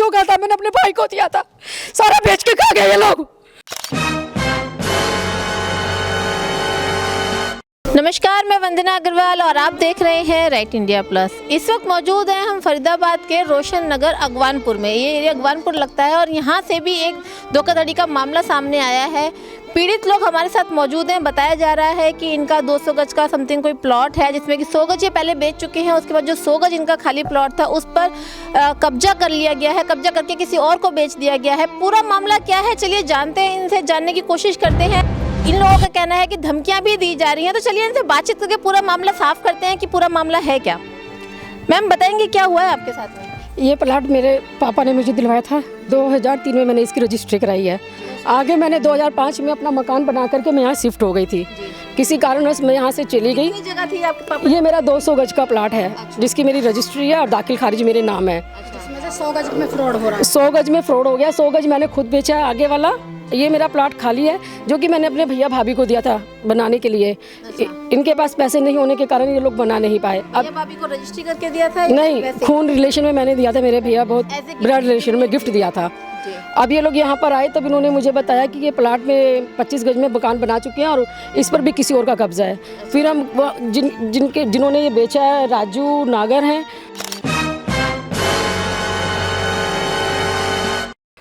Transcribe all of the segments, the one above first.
चुका था, मैंने अपने भाई को दिया था, सारा बेच के खा गए ये लोग। नमस्कार, मैं वंदना अग्रवाल और आप देख रहे हैं राइट इंडिया प्लस। इस वक्त मौजूद हैं हम फरीदाबाद के रोशन नगर अगवानपुर में। ये एरिया अगवानपुर लगता है और यहाँ से भी एक धोखाधड़ी का मामला सामने आया है। पीड़ित लोग हमारे साथ मौजूद हैं। बताया जा रहा है कि इनका 200 गज का समथिंग कोई प्लॉट है, जिसमें कि 100 गज ये पहले बेच चुके हैं। उसके बाद जो 100 गज इनका खाली प्लॉट था उस पर कब्जा कर लिया गया है, कब्जा करके किसी और को बेच दिया गया है। पूरा मामला क्या है, चलिए जानते हैं, इनसे जानने की कोशिश करते हैं। इन लोगों का कहना है कि धमकियां भी दी जा रही हैं, तो चलिए इनसे बातचीत करके पूरा मामला साफ करते हैं कि पूरा मामला है क्या। मैम बताएंगे क्या हुआ है आपके साथ में? ये प्लाट मेरे पापा ने मुझे दिलवाया था, 2003 में मैंने इसकी रजिस्ट्री कराई है। आगे मैंने 2005 में अपना मकान बना करके मैं यहाँ शिफ्ट हो गई थी। किसी कारणवश मैं यहाँ से चली गई। कितनी जगह थी आपके पापा? ये मेरा 200 गज का प्लाट है, जिसकी मेरी रजिस्ट्री है और दाखिल खारिज मेरे नाम है। इसमें से 100 गज में फ्रॉड हो रहा है। 100 गज में फ्रॉड हो गया। 100 गज मैंने खुद बेचा है, आगे वाला ये मेरा प्लाट खाली है, जो कि मैंने अपने भैया भाभी को दिया था बनाने के लिए। इनके पास पैसे नहीं होने के कारण ये लोग बना नहीं पाए। अब भाभी को रजिस्ट्री करके दिया था? नहीं, खून रिलेशन में मैंने दिया था, मेरे भैया बहुत ब्लड रिलेशन में गिफ्ट दिया था। अब ये लोग यहाँ पर आए तब इन्होंने मुझे बताया कि ये प्लाट में 25 गज में मकान बना चुके हैं और इस पर भी किसी और का कब्जा है। फिर हम जिन्होंने ये बेचा है राजू नागर हैं,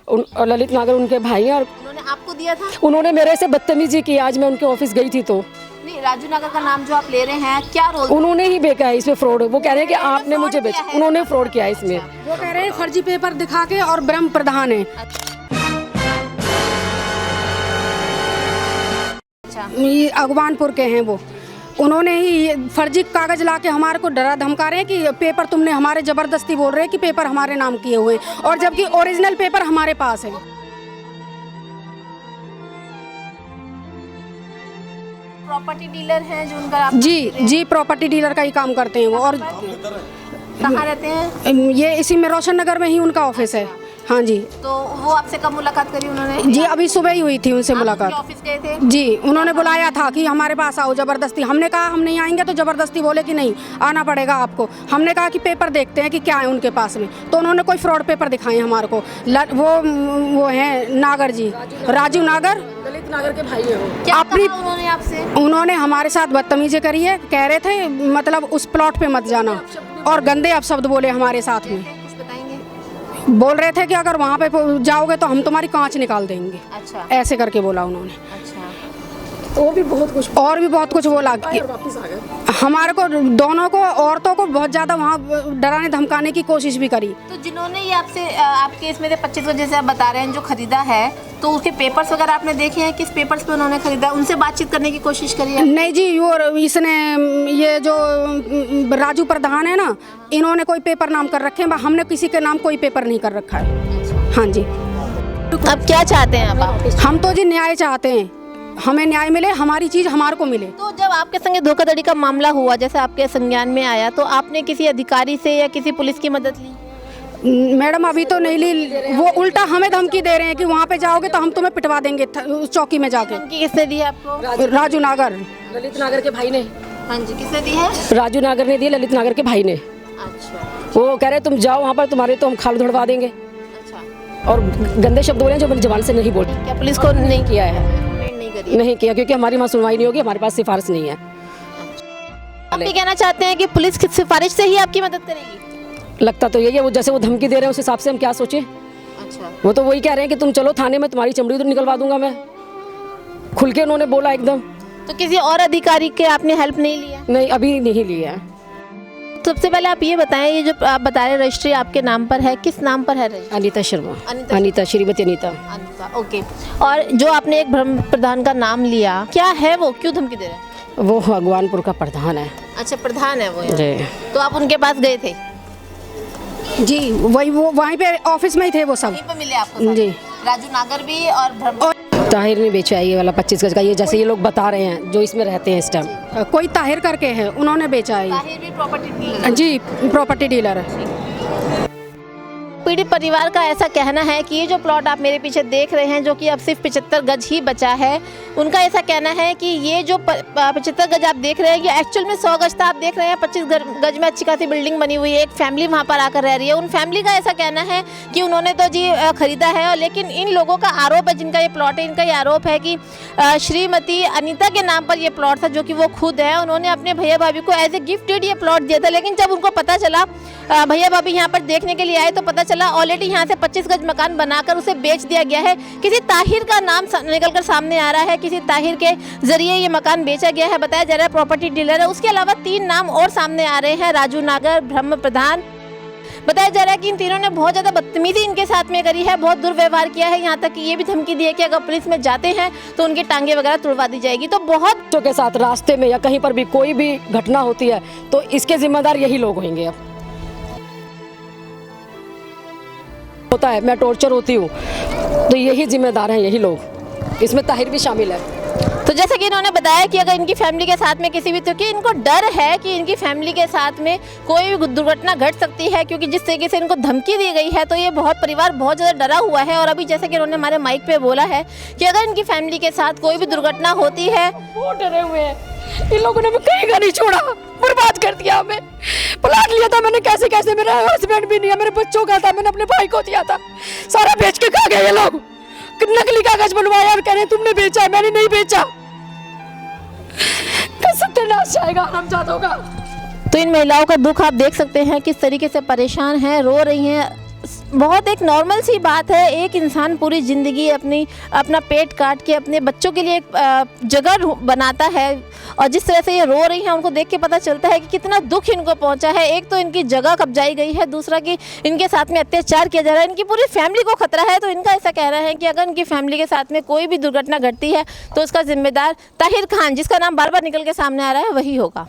और ललित नागर उनके भाई हैं। और उन्होंने आपको दिया था? उन्होंने मेरे से बदतमीजी की। आज मैं उनके ऑफिस गई थी तो नहीं, राजू नगर का नाम जो आप ले रहे हैं, क्या रोल? उन्होंने ही बेचा है इसमें, फ्रॉड। वो कह रहे हैं कि आपने मुझे बेचा, उन्होंने फ्रॉड किया है इसमें। वो कह रहे हैं फर्जी पेपर दिखा के और ब्रह्म प्रधान है। ये अगवानपुर के हैं वो। उन्होंने ही फर्जी कागज लाके हमारे को डरा धमका रहे हैं कि पेपर तुमने हमारे, जबरदस्ती बोल रहे हैं कि पेपर हमारे नाम किए हुए हैं, और जबकि ओरिजिनल पेपर हमारे पास है। प्रॉपर्टी डीलर हैं जो उनका जी प्रॉपर्टी डीलर का ही काम करते हैं वो। और कहाँ रहते हैं? ये इसी में रोशन नगर में ही उनका ऑफिस है। हाँ जी। तो वो आपसे कब मुलाकात करी उन्होंने? जी अभी सुबह ही हुई थी उनसे मुलाकात। ऑफिस गए थे? जी, उन्होंने बुलाया था कि हमारे पास आओ जबरदस्ती। हमने कहा हम नहीं आएंगे, तो जबरदस्ती बोले कि नहीं आना पड़ेगा आपको। हमने कहा कि पेपर देखते हैं कि क्या है उनके पास में, तो उन्होंने कोई फ्रॉड पेपर दिखाए हमारे को। वो हैं नागर जी, राजू नागर, ललित नागर के भाई हैं वो। क्या अपनी कहा उन्होंने आपसे? उन्होंने हमारे साथ बदतमीजी करी है। कह रहे थे मतलब उस प्लॉट पे मत जाना, और गंदे अपशब्द बोले हमारे साथ में। कुछ बताएंगे? बोल रहे थे कि अगर वहाँ पे जाओगे तो हम तुम्हारी कांच निकाल देंगे। अच्छा, ऐसे करके बोला उन्होंने। अच्छा। तो भी बहुत कुछ और भी बहुत कुछ बोला। वापस आ गए। हमारे को, दोनों को, औरतों को बहुत ज़्यादा वहाँ डराने धमकाने की कोशिश भी करी। तो जिन्होंने ये आपसे आपके इसमें से 25 वजह से आप बता रहे हैं जो खरीदा है, तो उसके पेपर्स वगैरह आपने देखे हैं? किस पेपर्स पे उन्होंने खरीदा? उनसे बातचीत करने की कोशिश करी है? नहीं जी, इसने, ये जो राजू प्रधान है ना, इन्होंने कोई पेपर नाम कर रखे हैं। हमने किसी के नाम कोई पेपर नहीं कर रखा है। हाँ जी। अब क्या चाहते हैं आप? हम तो जी न्याय चाहते हैं, हमें न्याय मिले, हमारी चीज़ हमारे को मिले। तो जब आपके संगे धोखाधड़ी का मामला हुआ, जैसे आपके संज्ञान में आया, तो आपने किसी अधिकारी से या किसी पुलिस की मदद ली? मैडम अभी तो नहीं ली। वो उल्टा हमें धमकी दे रहे हैं कि वहाँ पे जाओगे तो हम तुम्हें पिटवा देंगे उस चौकी में जाके। धमकी किसने दी है आपको? राजू नागर, ललित नागर के भाई ने। हाँ जी, किसने दी है? राजू नागर ने दी, ललित नागर के भाई ने। अच्छा। वो कह रहे तुम जाओ वहाँ पर, तुम्हारे तो हम खाल धुड़वा देंगे, अच्छा। और गंदे शब्द बोले जो मेरी जबान से नहीं बोलते। क्या पुलिस को नहीं किया है? नहीं करी? नहीं किया, क्योंकि हमारी वहाँ सुनवाई नहीं होगी, हमारे पास सिफारिश नहीं है। आप ये कहना चाहते हैं कि पुलिस की सिफारिश से ही आपकी मदद करेगी? लगता तो यही है। वो जैसे वो धमकी दे रहे हैं उस हिसाब से हम क्या सोचें। अच्छा। वो तो वही कह रहे हैं कि तुम चलो थाने में, तुम्हारी चमड़ी तो निकलवा दूंगा मैं। खुल के उन्होंने बोला एकदम। तो किसी और अधिकारी के आपने हेल्प नहीं लिया? नहीं, अभी नहीं लिया। सबसे पहले आप ये बताएं, ये जो आप बता रहे रजिस्ट्री आपके नाम पर है, किस नाम पर है रजिस्ट्री? अनीता शर्मा। अनीता, श्रीमती अनीता। अनीता, ओके। और जो आपने एक ब्रह्म प्रधान का नाम लिया, क्या है वो, क्यों धमकी दे रहे हैं? वो अगवानपुर का प्रधान है। अच्छा, प्रधान है वो यहाँ। जी। तो आप उनके पास गए थे? जी वही, वो वहीं पे ऑफिस में ही थे वो सब। वहीं पे मिले आपको? जी। राजू नागर भी और ताहिर ने बेचा है ये वाला 25 गज का, ये जैसे ये लोग बता रहे हैं जो इसमें रहते हैं इस टाइम। कोई ताहिर करके है, उन्होंने बेचा है। ताहिर भी प्रॉपर्टी डीलर? जी प्रॉपर्टी डीलर है। को पीड़ित परिवार का ऐसा कहना है कि ये जो प्लॉट आप मेरे पीछे देख रहे हैं, जो कि अब सिर्फ 75 गज ही बचा है, उनका ऐसा कहना है कि ये जो 75 गज आप देख रहे हैं, ये एक्चुअल में 100 गज था। आप देख रहे हैं 25 गज में अच्छी खासी बिल्डिंग बनी हुई है, एक फैमिली वहाँ पर आकर रह रही है। उन फैमिली का ऐसा कहना है कि उन्होंने तो जी खरीदा है, और लेकिन इन लोगों का आरोप है, जिनका ये प्लॉट है, इनका ये आरोप है कि श्रीमती अनीता के नाम पर ये प्लॉट था, जो कि वो खुद है। उन्होंने अपने भैया भाभी को एज ए गिफ्टेड ये प्लॉट दिया था, लेकिन जब उनको पता चला, भैया भाभी यहाँ पर देखने के लिए आए, तो पता चला ऑलरेडी यहाँ से 25 गज मकान बनाकर उसे बेच दिया गया है। किसी ताहिर का नाम निकलकर सामने आ रहा है, किसी ताहिर के जरिए ये मकान बेचा गया है, बताया जा रहा है प्रॉपर्टी डीलर है। उसके अलावा 3 नाम और सामने आ रहे हैं, राजू नागर, ब्रह्म प्रधान। बताया जा रहा है कि इन तीनों ने बहुत ज़्यादा बदतमीजी इनके साथ में करी है, बहुत दुर्व्यवहार किया है, यहाँ तक कि ये भी धमकी दी है कि अगर पुलिस में जाते हैं तो उनकी टांगे वगैरह तुड़वा दी जाएगी। तो बहुत बच्चों के साथ रास्ते में या कहीं पर भी कोई भी घटना होती है तो इसके जिम्मेदार यही लोग होंगे। अब होता है, मैं टॉर्चर होती हूँ तो यही जिम्मेदार हैं, यही लोग, इसमें ताहिर भी शामिल है। तो जैसे कि इन्होंने बताया कि अगर इनकी फैमिली के साथ में किसी भी, क्योंकि इनको डर है कि इनकी फैमिली के साथ में कोई भी दुर्घटना घट सकती है, क्योंकि जिस तरीके से इनको धमकी दी गई है, तो ये परिवार बहुत ज़्यादा डरा हुआ है। और अभी जैसे कि इन्होंने हमारे माइक पे बोला है कि अगर इनकी फैमिली के साथ कोई भी दुर्घटना होती है, बहुत डरे हुए हैं। इन लोगों ने हमें कहीं का नहीं छोड़ा, बर्बाद कर दिया। हमें प्लाट लिया था मैंने, कैसे कैसे, मेरा हस्बैंड भी नहीं है, मेरे बच्चों का था, मैंने अपने भाई को दिया था, सारा बेच के खा गए ये लोग। नकली कागज बनवाया और कह रहे तुमने बेचा है, मैंने नहीं बेचा। सत्यानाश जाएगा हमजादों का। तो इन महिलाओं का दुख आप देख सकते हैं, किस तरीके से परेशान हैं, रो रही हैं। बहुत एक नॉर्मल सी बात है, एक इंसान पूरी ज़िंदगी अपना पेट काट के अपने बच्चों के लिए एक जगह बनाता है, और जिस तरह से ये रो रही हैं, उनको देख के पता चलता है कि कितना दुख इनको पहुंचा है। एक तो इनकी जगह कब्जाई गई है, दूसरा कि इनके साथ में अत्याचार किया जा रहा है, इनकी पूरी फैमिली को खतरा है। तो इनका ऐसा कहना है कि अगर इनकी फैमिली के साथ में कोई भी दुर्घटना घटती है तो उसका जिम्मेदार ताहिर खान, जिसका नाम बार बार निकल के सामने आ रहा है, वही होगा।